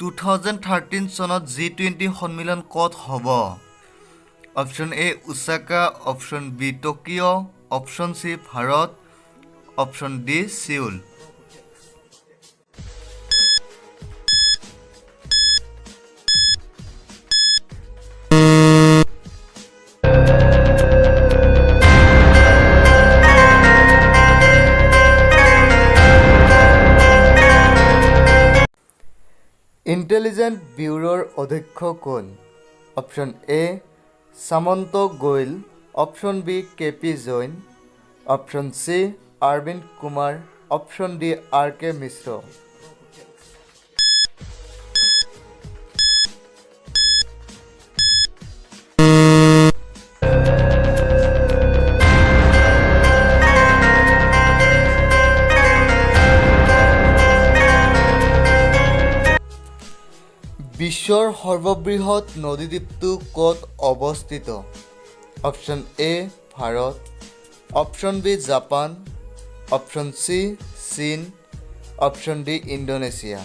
2013 চনত G20 সন্মিলন ক'ত হ'ব? Option A Osaka, option B Tokyo', option C Bharat, option D Seoul. Intelligent ব্যুৰোৰ অধ্যক্ষ কোন? Option A Samant Goel, option B K P Jain, option C Arvind Kumar, option D R K Mishra. বিশ্বৰ সৰ্ববৃহৎ নদীদ্বীপটো ক'ত অৱস্থিত? Option A Bharat, option B Japan, option C চীন, অপশ্যন ডি ইণ্ডোনেছিয়া।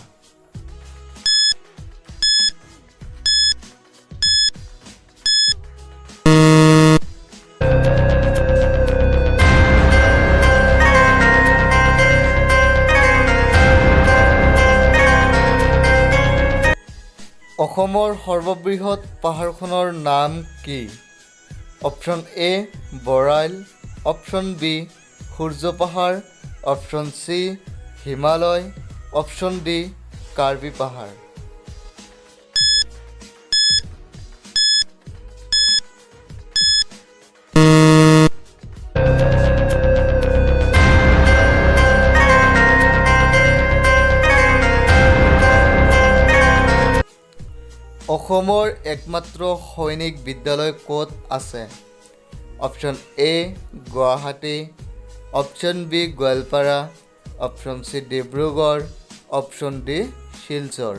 অসমৰ সৰ্ববৃহৎ পাহাৰখনৰ নাম কি? Option A Barail, option B Surya Pahar, option C Himalaya, option D Karbi পাহাৰ। অসমৰ একমাত্ৰ সৈনিক বিদ্যালয় ক'ত আছে? Option A Guwahati, option B Goalpara, option C Dibrugarh, option D Silchar.